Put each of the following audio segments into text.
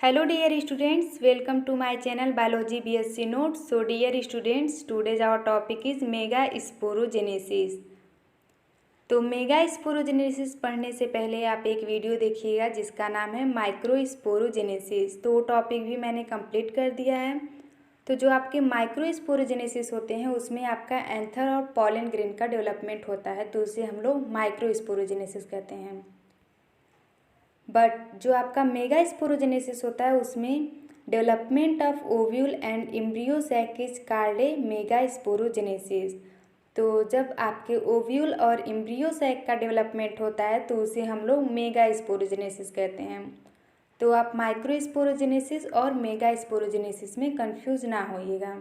Hello dear students, welcome to my channel Biology BSc Notes. So dear students, today's our topic is megasporogenesis. तो megasporogenesis पढ़ने से पहले आप एक video देखिएगा जिसका नाम है माइक्रोस्पोरोजेनेसिस। तो वो टॉपिक भी मैंने कंप्लीट कर दिया है। तो जो आपके माइक्रोस्पोरोजेनेसिस होते हैं उसमें आपका एंथर और पॉलन ग्रेन का डेवलपमेंट होता है, तो उसे हम लोग माइक्रोस्पोरोजेनेसिस कहते हैं। बट जो आपका मेगास्पोरोजेनेसिस होता है उसमें development of ovule and embryo sac is called a megasporogenesis. तो जब आपके ओव्यूल और एम्ब्रियो सैक का डेवलपमेंट होता है तो उसे हम लोग मेगास्पोरोजेनेसिस कहते हैं। तो आप माइक्रोस्पोरोजेनेसिस और मेगास्पोरोजेनेसिस में कंफ्यूज ना होइएगा।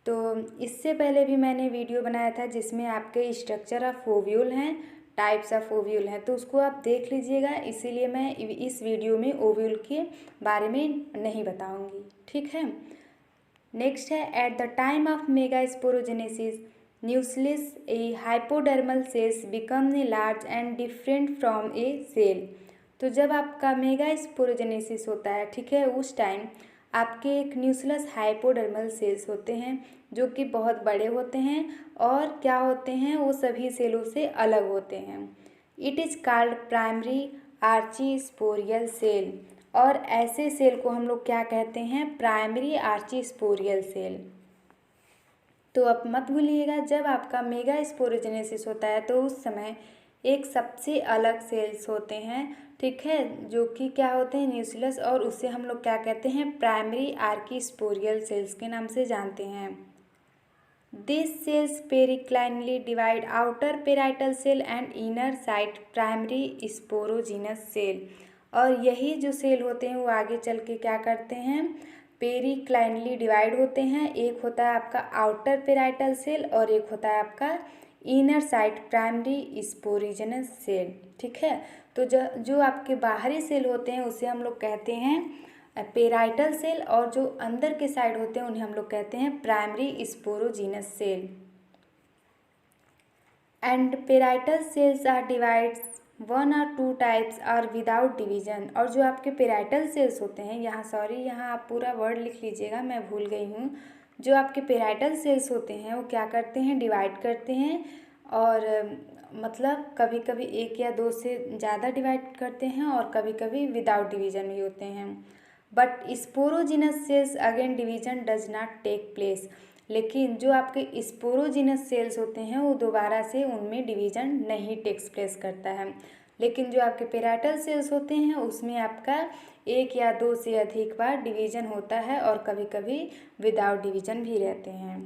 तो इससे पहले भी मैंने वीडियो बनाया था जिसमें आपके स्ट्रक्चर ऑफ ओव्यूल हैं, टाइप्स ऑफ ओव्यूल हैं, तो उसको आप देख लीजिएगा। इसीलिए मैं इस वीडियो में ओव्यूल के बारे में नहीं बताऊंगी, ठीक है। नेक्स्ट है at the time of megasporogenesis nucleus a hypodermal cells become a large and different from a cell. तो जब आपका मेगास्पोरोजेनेसिस होता है, ठीक है, उस टाइम आपके एक न्यूक्लियस हाइपोडर्मल सेल्स होते हैं जो कि बहुत बड़े होते हैं और क्या होते हैं, वो सभी सेलों से अलग होते हैं। It is called primary archesporial cell. और ऐसे सेल को हम लोग क्या कहते हैं, प्राइमरी आर्चीस्पोरियल सेल। तो अब मत भूलिएगा, जब आपका मेगास्पोरोजेनेसिस होता है तो उस समय एक सबसे अलग सेल्स होते हैं, ठीक है, जो कि क्या होते हैं, न्यूक्लियस, और उसे हम लोग क्या कहते हैं, प्राइमरी आर्चीस्पोरियल सेल्स के नाम से जानते हैं। This cells periclinally divide outer parietal cell and inner side primary sporogenous cell. और यही जो सेल होते हैं वो आगे चल के क्या करते हैं, पेरिक्लाइनली डिवाइड होते हैं। एक होता है आपका आउटर पेराइटल सेल और एक होता है आपका inner side primary sporogenous cell, ठीक है। तो जो आपके बाहरी सेल होते हैं उसे हम लोग कहते हैं पेराइटल सेल, और जो अंदर के साइड होते हैं उन्हें हम लोग कहते हैं primary sporogenous cell. And parietal cells are divides 1 or 2 types are without division. और जो आपके पेराइटल सेल्स होते हैं, यहाँ आप पूरा वर्ड लिख लीजिएगा, मैं भूल गई हूँ। जो आपके पेराइटल सेल्स होते हैं वो क्या करते हैं, डिवाइड करते हैं, और मतलब कभी कभी 1 या 2 से ज़्यादा डिवाइड करते हैं और कभी कभी विदाउट डिवीजन भी होते हैं। But sporogenous cells again division does not take place. लेकिन जो आपके स्पोरोजिनस सेल्स होते हैं वो दोबारा से उनमें डिवीजन नहीं टेक्स प्लेस करता है। लेकिन जो आपके पेराइटल सेल्स होते हैं उसमें आपका 1 या 2 से अधिक बार डिवीजन होता है और कभी कभी विदाउट डिवीजन भी रहते हैं।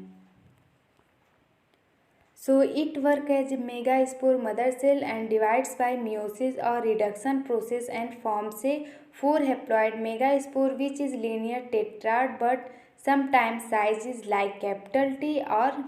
So it work as megaspore mother cell and divides by meiosis और reduction process and forms a 4 haploid megaspore which is linear tetrad but sometimes size is like capital T और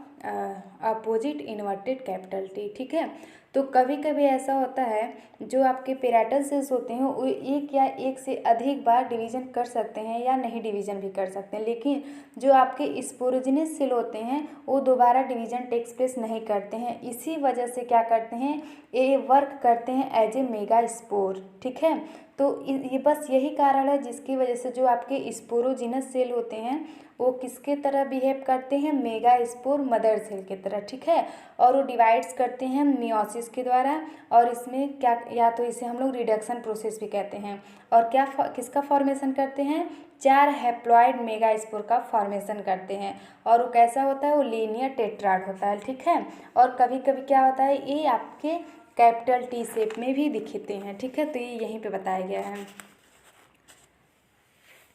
opposite inverted capital T, ठीक है। तो कभी कभी ऐसा होता है जो आपके पेराइटल सेल्स होते हैं वो 1 या 1 से अधिक बार डिवीजन कर सकते हैं या नहीं डिवीजन भी कर सकते हैं, लेकिन जो आपके स्पोरोजिनस सेल होते हैं वो दोबारा डिवीजन टेक्स प्लेस नहीं करते हैं। इसी वजह से क्या करते हैं, ये वर्क करते हैं एज ए मेगास्पोर, ठीक है। तो ये बस यही कारण है जिसकी वजह से जो आपके स्पोरोजिनस सेल होते हैं वो किसके तरह बिहेव करते हैं, मेगास्पोर मदर सेल की तरह, ठीक है। और वो डिवाइड्स करते हैं मियोसिस के द्वारा, और इसमें क्या, या तो इसे हम लोग रिडक्शन प्रोसेस भी कहते हैं। और क्या किसका फॉर्मेशन करते हैं, 4 हैप्लॉइड मेगास्पोर का फॉर्मेशन करते हैं। और वो कैसा होता है, वो लीनियर टेट्राड होता है, ठीक है। और कभी कभी क्या होता है, ये आपके कैपिटल टी शेप में भी दिखते हैं, ठीक है। तो ये यहीं पे बताया गया है।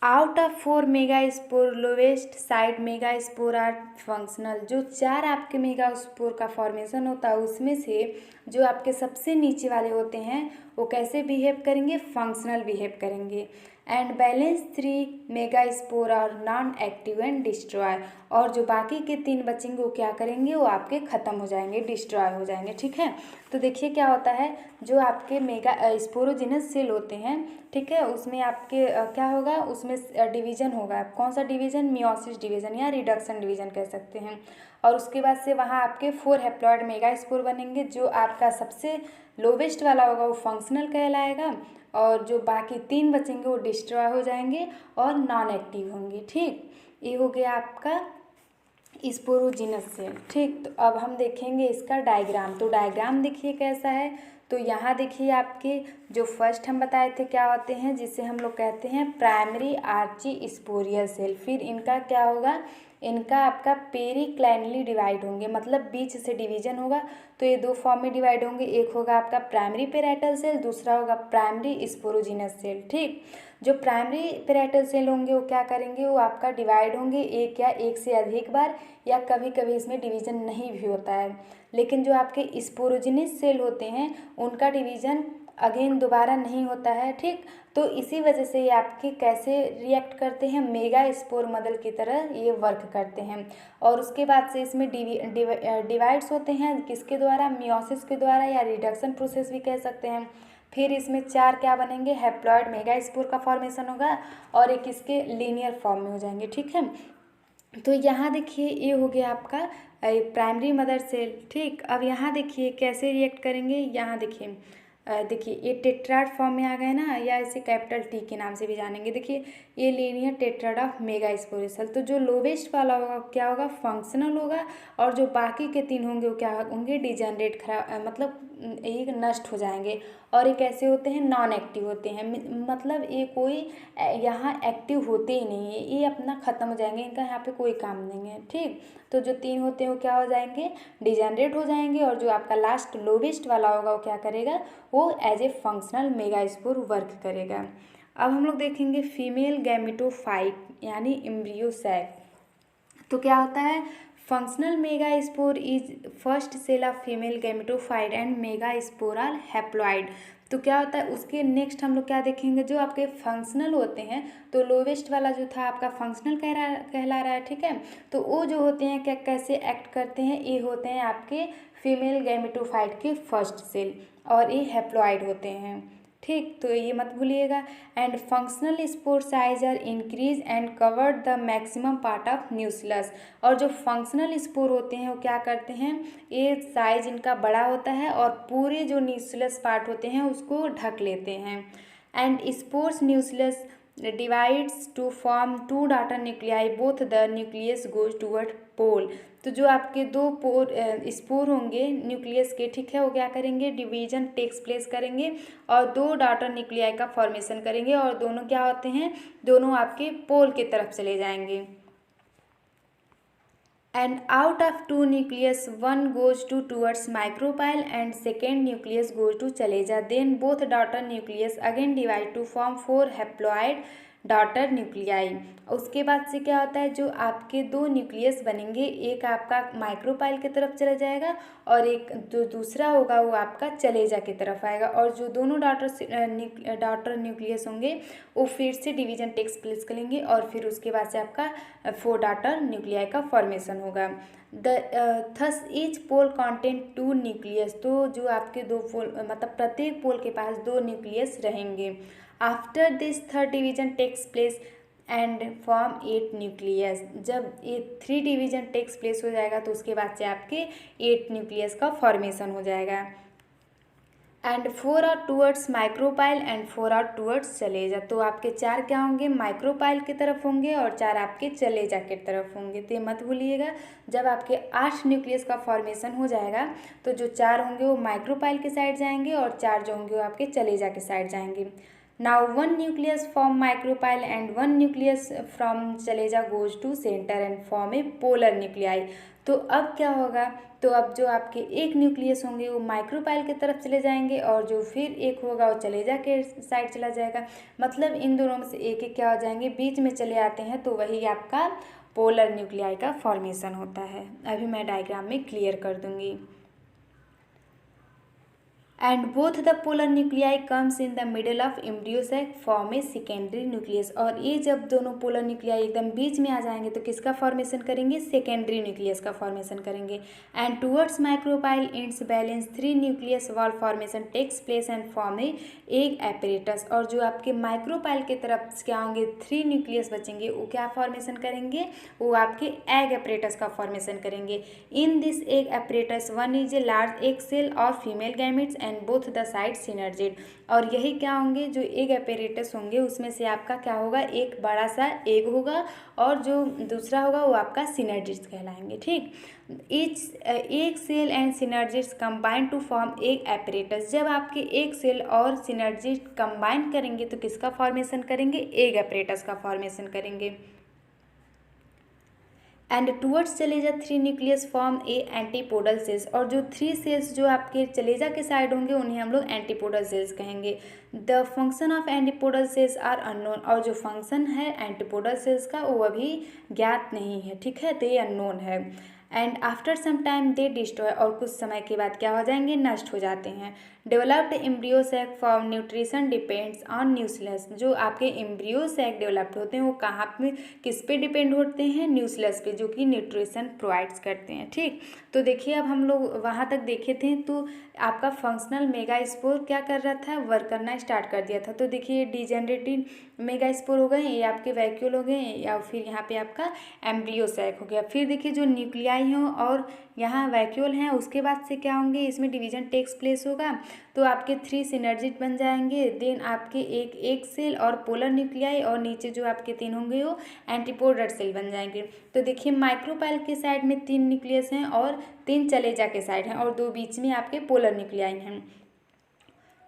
Out of 4 megaspore lowest side megaspore are functional. जो 4 आपके मेगास्पोर का फॉर्मेशन होता है उसमें से जो आपके सबसे नीचे वाले होते हैं वो कैसे बिहेव करेंगे, फंक्शनल बिहेव करेंगे। And balance 3 megaspore are non active and destroy. और जो बाकी के 3 बचेंगे वो क्या करेंगे, वो आपके ख़त्म हो जाएंगे, डिस्ट्रॉय हो जाएंगे, ठीक है। तो देखिए क्या होता है, जो आपके स्पोरोजिनस सेल होते हैं, ठीक है, उसमें आपके क्या होगा, उसमें डिवीजन होगा। कौन सा डिवीजन, मियोसिस डिवीजन या रिडक्शन डिवीजन कह सकते हैं। और उसके बाद से वहाँ आपके 4 हैप्लॉइड मेगास्पोर बनेंगे। जो आपका सबसे लोवेस्ट वाला होगा वो फंक्शनल कहलाएगा, और जो बाकी 3 बचेंगे वो डिस्ट्रॉय हो जाएंगे और नॉन एक्टिव होंगे। ठीक, ये हो गया आपका स्पोरोजिनस सेल। ठीक, तो अब हम देखेंगे इसका डायग्राम। तो डायग्राम देखिए कैसा है। तो यहाँ देखिए आपके जो फर्स्ट हम बताए थे क्या होते हैं, जिसे हम लोग कहते हैं प्राइमरी आर्ची स्पोरियल सेल। फिर इनका क्या होगा, इनका आपका पेरिक्लाइनली डिवाइड होंगे, मतलब बीच से डिवीजन होगा। तो ये 2 फॉर्म में डिवाइड होंगे, एक होगा आपका प्राइमरी पेराइटल सेल, दूसरा होगा प्राइमरी स्पोरोजिनस सेल। ठीक, जो प्राइमरी पेराइटल सेल होंगे वो क्या करेंगे, वो आपका डिवाइड होंगे एक या एक से अधिक बार, या कभी कभी इसमें डिवीजन नहीं भी होता है। लेकिन जो आपके स्पोरोजिनस सेल होते हैं उनका डिवीजन अगेन दोबारा नहीं होता है। ठीक, तो इसी वजह से ये आपके कैसे रिएक्ट करते हैं, मेगा स्पोर मॉडल की तरह ये वर्क करते हैं। और उसके बाद से इसमें डिवाइड्स होते हैं किसके द्वारा, मियोसिस के द्वारा, या रिडक्शन प्रोसेस भी कह सकते हैं। फिर इसमें 4 क्या बनेंगे, हैप्लॉइड मेगा स्पोर का फॉर्मेशन होगा, और एक इसके लीनियर फॉर्म में हो जाएंगे। ठीक है, तो यहाँ देखिए ये हो गया आपका प्राइमरी मदर सेल। ठीक, अब यहाँ देखिए कैसे रिएक्ट करेंगे। यहाँ देखिए देखिए ये टेट्राड फॉर्म में आ गए ना, या इसे कैपिटल टी के नाम से भी जानेंगे। देखिए ये linear tetrad of mega spore cell. तो जो लोवेस्ट वाला होगा क्या होगा, फंक्शनल होगा, और जो बाकी के 3 होंगे वो क्या होंगे, डिजेनरेट, खराब, मतलब ये नष्ट हो जाएंगे। और ये कैसे होते हैं, नॉन एक्टिव होते हैं, मतलब ये कोई यहाँ एक्टिव होते ही नहीं है, ये अपना ख़त्म हो जाएंगे, इनका यहाँ पे कोई काम नहीं है। ठीक, तो जो 3 होते हैं वो क्या हो जाएंगे, डिजेनरेट हो जाएंगे, और जो आपका लास्ट लोवेस्ट वाला होगा वो क्या करेगा, वो as a functional megaspore work करेगा। अब हम लोग देखेंगे फीमेल गैमेटोफाइट यानी एम्ब्रियो सैक। तो क्या होता है, functional megaspore is first cell of female gametophyte and megasporal haploid. तो क्या होता है उसके नेक्स्ट हम लोग क्या देखेंगे, जो आपके फंक्शनल होते हैं, तो लोवेस्ट वाला जो था आपका फंक्शनल कहला रहा है। ठीक है, तो वो जो होते हैं क्या कैसे एक्ट करते हैं, ये होते हैं आपके फीमेल गैमेटोफाइट के फर्स्ट सेल, और ये हैप्लॉइड होते हैं। ठीक, तो ये मत भूलिएगा। And functional spore size are increase and covered the maximum part of nucleus. और जो फंक्शनल स्पोर होते हैं वो क्या करते हैं, ये साइज इनका बड़ा होता है और पूरे जो न्यूक्लियस पार्ट होते हैं उसको ढक लेते हैं। And spores nucleus divides to form 2 daughter nuclei, both the nucleus goes toward pole. तो जो आपके 2 स्पोर होंगे न्यूक्लियस के, ठीक है, वो क्या करेंगे, डिवीजन टेक्स प्लेस करेंगे और 2 डॉटर न्यूक्लियाई का फॉर्मेशन करेंगे, और दोनों क्या होते हैं, दोनों आपके पोल की तरफ चले जाएंगे। And out of 2 nucleus 1 goes to towards micropyle and second nucleus goes to chalaza. Then both daughter nucleus again divide to form 4 haploid daughter nuclei. उसके बाद से क्या होता है, जो आपके 2 न्यूक्लियस बनेंगे, एक आपका माइक्रोपाइल की तरफ चला जाएगा और एक जो दूसरा होगा वो आपका चलेजा की तरफ आएगा, और जो दोनों डॉटर न्यूक्लियस होंगे वो फिर से डिवीजन टेक्स प्लेस करेंगे, और फिर उसके बाद से आपका 4 डॉटर न्यूक्लियाई का फॉर्मेशन होगा। Thus each pole content 2 nucleus. तो जो आपके 2 पोल, मतलब प्रत्येक पोल के पास 2 न्यूक्लियस रहेंगे। After this 3rd division takes place and form 8 nucleus. जब ये 3 डिवीजन टेक्स प्लेस हो जाएगा तो उसके बाद से आपके 8 न्यूक्लियस का फॉर्मेशन हो जाएगा। And 4 are towards micropyle and 4 are towards chalaza. तो आपके 4 क्या होंगे, माइक्रोपाइल की तरफ होंगे, और 4 आपके चलेजा की तरफ होंगे। तो ये मत भूलिएगा, जब आपके 8 न्यूक्लियस का फॉर्मेशन हो जाएगा तो जो 4 होंगे वो माइक्रोपाइल के साइड जाएंगे, और 4 जो होंगे वो आपके चलेजा के साइड जाएंगे। Now 1 nucleus from micropyle and 1 nucleus from chalaza goes to center and form a polar nuclei। तो अब क्या होगा, तो अब जो आपके एक न्यूक्लियस होंगे वो माइक्रोपाइल की तरफ चले जाएंगे, और जो फिर एक होगा वो चलेजा के साइड चला जाएगा। मतलब इन दोनों में से एक एक क्या हो जाएंगे, बीच में चले आते हैं, तो वही आपका पोलर न्यूक्लियाई का फॉर्मेशन होता है। अभी मैं डायग्राम में क्लियर कर दूंगी। And both the polar nuclei comes in the middle of embryo sac form a secondary nucleus. और ये जब दोनों पोलर न्यूक्लियाई एकदम बीच में आ जाएंगे तो किसका फॉर्मेशन करेंगे, सेकेंडरी न्यूक्लियस का फॉर्मेशन करेंगे। And towards micropyle ends balance 3 nucleus wall formation takes place and form a egg apparatus. और जो आपके माइक्रोपाइल की तरफ क्या होंगे, 3 न्यूक्लियस बचेंगे, वो क्या फॉर्मेशन करेंगे, वो आपके एग एपरेटस का फॉर्मेशन करेंगे। In this egg apparatus 1 is a large egg cell और female gametes and both the side synergid. और यही क्या होंगे, जो एग अपैरेटस होंगे उसमें से आपका क्या होगा, एक बड़ा सा एग होगा और जो दूसरा होगा वो आपका सिनर्जिड्स कहलाएंगे। ठीक, each egg cell and synergids combine to form egg apparatus. जब आपके एग सेल और सिनर्जिड कंबाइन करेंगे तो किसका फॉर्मेशन करेंगे, एग अपैरेटस का फॉर्मेशन करेंगे। And towards chalaza 3 nucleus form a antipodal cells. और जो 3 सेल्स जो आपके चलेजा के साइड होंगे उन्हें हम लोग एंटीपोडल सेल्स कहेंगे। The function of antipodal cells are unknown. और जो फंक्शन है एंटीपोडल सेल्स का वो अभी ज्ञात नहीं है। ठीक है, तो ये अननोन है। And after some time they destroy. और कुछ समय के बाद क्या हो जाएंगे, नष्ट हो जाते हैं। Developed embryo sac form nutrition depends on nucleus. जो आपके एम्ब्रियो सैक डेवलप्ड होते हैं वो कहाँ पे, किस पे डिपेंड होते हैं, न्यूक्लियस पे, जो कि न्यूट्रिशन प्रोवाइड्स करते हैं। ठीक, तो देखिए अब हम लोग वहाँ तक देखे थे, तो आपका फंक्शनल मेगास्पोर क्या कर रहा था, वर्क करना स्टार्ट कर दिया था। तो देखिए डिजेनरेटिव मेगास्पोर हो गए, ये आपके वैक्यूल हो गए, या फिर यहाँ पे आपका एम्ब्रियो सैक हो गया। फिर देखिए जो न्यूक्लियाई हो और यहाँ वैक्यूल हैं, उसके बाद से क्या होंगे, इसमें डिवीजन टेक्स प्लेस होगा। तो आपके 3 सिनर्जिड बन जाएंगे। देन आपके एक सेल और पोलर न्यूक्लियाई, और नीचे जो आपके 3 होंगे वो एंटीपोडल सेल बन जाएंगे। तो देखिए माइक्रोपाइल के साइड में 3 न्यूक्लियस हैं और 3 चलेजा के साइड हैं, और 2 बीच में आपके पोलर न्यूक्लियाई हैं।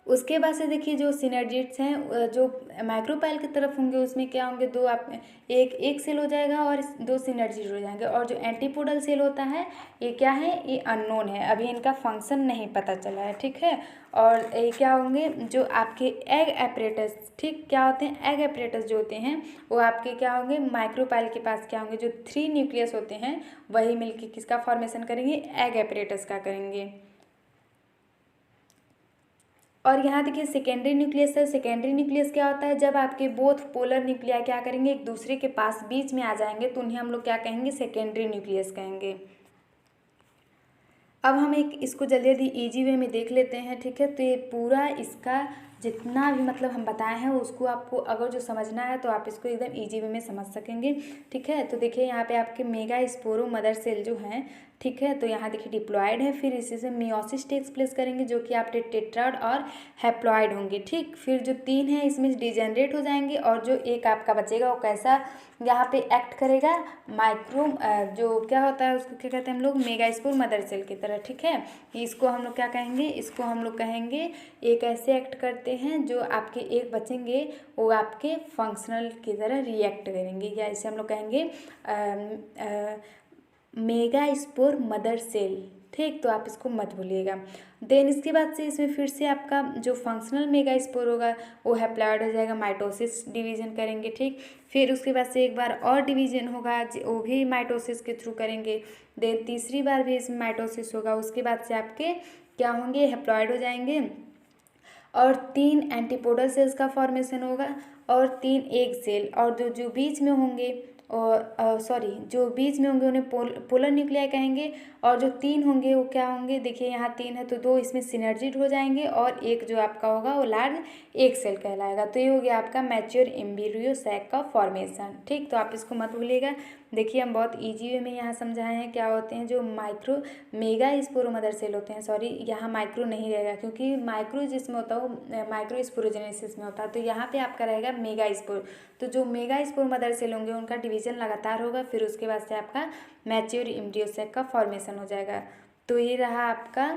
उसके बाद से देखिए जो सिनर्जिड्स हैं, जो माइक्रोपाइल की तरफ होंगे उसमें क्या होंगे, 2 आप एक सेल हो जाएगा और 2 सिनर्जिड हो जाएंगे। और जो एंटीपोडल सेल होता है ये क्या है, ये अननोन है, अभी इनका फंक्शन नहीं पता चला है। ठीक है, और ये क्या होंगे, जो आपके एग अपैरेटस, ठीक, क्या होते हैं, एग अपैरेटस जो होते हैं वो आपके क्या होंगे, माइक्रोपाइल के पास क्या होंगे, जो 3 न्यूक्लियस होते हैं वही मिलके किसका फॉर्मेशन करेंगे, एग अपैरेटस का करेंगे। और यहाँ देखिए सेकेंडरी न्यूक्लियस है। सेकेंडरी न्यूक्लियस क्या होता है, जब आपके बोथ पोलर न्यूक्लिया क्या करेंगे, एक दूसरे के पास बीच में आ जाएंगे तो उन्हें हम लोग क्या कहेंगे, सेकेंडरी न्यूक्लियस कहेंगे। अब हम एक इसको जल्दी जल्दी ईजी वे में देख लेते हैं। ठीक है, तो ये पूरा इसका जितना भी मतलब हम बताए हैं उसको आपको अगर जो समझना है तो आप इसको एकदम ईजी वे में समझ सकेंगे। ठीक है, तो देखिए यहाँ पे आपके मेगा स्पोरो मदर सेल जो हैं, ठीक है, तो यहाँ देखिए डिप्लॉयड है, फिर इसी से मियोसिस टेक्स प्लेस करेंगे जो कि आपके टेट्राड और हैप्लॉयड होंगे। ठीक, फिर जो 3 है इसमें डिजेनरेट हो जाएंगे, और जो एक आपका बचेगा वो कैसा यहाँ पे एक्ट करेगा, माइक्रो जो क्या होता है उसको क्या कहते हैं हम लोग, मेगास्पोर मदर सेल की तरह। ठीक है, इसको हम लोग क्या कहेंगे, इसको हम लोग कहेंगे एक ऐसे एक्ट करते हैं जो आपके एक बचेंगे वो आपके फंक्शनल की तरह रिएक्ट करेंगे, या इसे हम लोग कहेंगे मेगास्पोर मदर सेल। ठीक, तो आप इसको मत भूलिएगा। देन इसके बाद से इसमें फिर से आपका जो फंक्शनल मेगास्पोर होगा वो हैप्लॉयड हो जाएगा, माइटोसिस डिवीजन करेंगे। ठीक, फिर उसके बाद से एक बार और डिवीजन होगा, वो भी माइटोसिस के थ्रू करेंगे। देन तीसरी बार भी इसमें माइटोसिस होगा, उसके बाद से आपके क्या होंगे, हैप्लॉयड हो जाएंगे, और 3 एंटीपोडल सेल्स का फॉर्मेशन होगा, और 3 एग सेल, और जो बीच में होंगे और जो बीच में होंगे उन्हें पोलर न्यूक्लियाई कहेंगे। और जो 3 होंगे वो क्या होंगे, देखिए यहाँ 3 है तो 2 इसमें सिनर्जिड हो जाएंगे, और एक जो आपका होगा वो लार्ज एग सेल कहलाएगा। तो ये हो गया आपका मैच्योर एम्ब्रियो सैक का फॉर्मेशन। ठीक, तो आप इसको मत भूलिएगा। देखिए हम बहुत ईजी वे में यहाँ समझाए हैं क्या होते हैं जो मेगा स्पोरो मदर सेल होते हैं। सॉरी, यहाँ माइक्रो नहीं रहेगा क्योंकि माइक्रो जिसमें होता है वो माइक्रो स्पोरोजेनेसिस में होता है, तो यहाँ पे आपका रहेगा मेगा स्पोर। तो जो मेगा स्पोर मदर सेल होंगे उनका डिवीजन लगातार होगा, फिर उसके बाद से आपका मैच्योर एम्ब्रियो सैक का फॉर्मेशन हो जाएगा। तो ये रहा आपका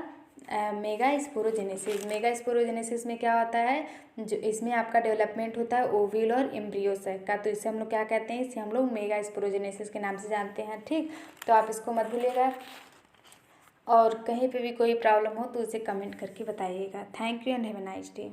मेगा स्पोरोजेनेसिस। मेगा स्पोरोजेनेसिस में क्या होता है, जो इसमें आपका डेवलपमेंट होता है ओव्यूल और एम्ब्रियो सैक का, तो इसे हम लोग क्या कहते हैं, इसे हम लोग मेगा स्पोरोजेनेसिस के नाम से जानते हैं। ठीक, तो आप इसको मत भूलिएगा, और कहीं पे भी कोई प्रॉब्लम हो तो उसे कमेंट करके बताइएगा। Thank you and have a nice day.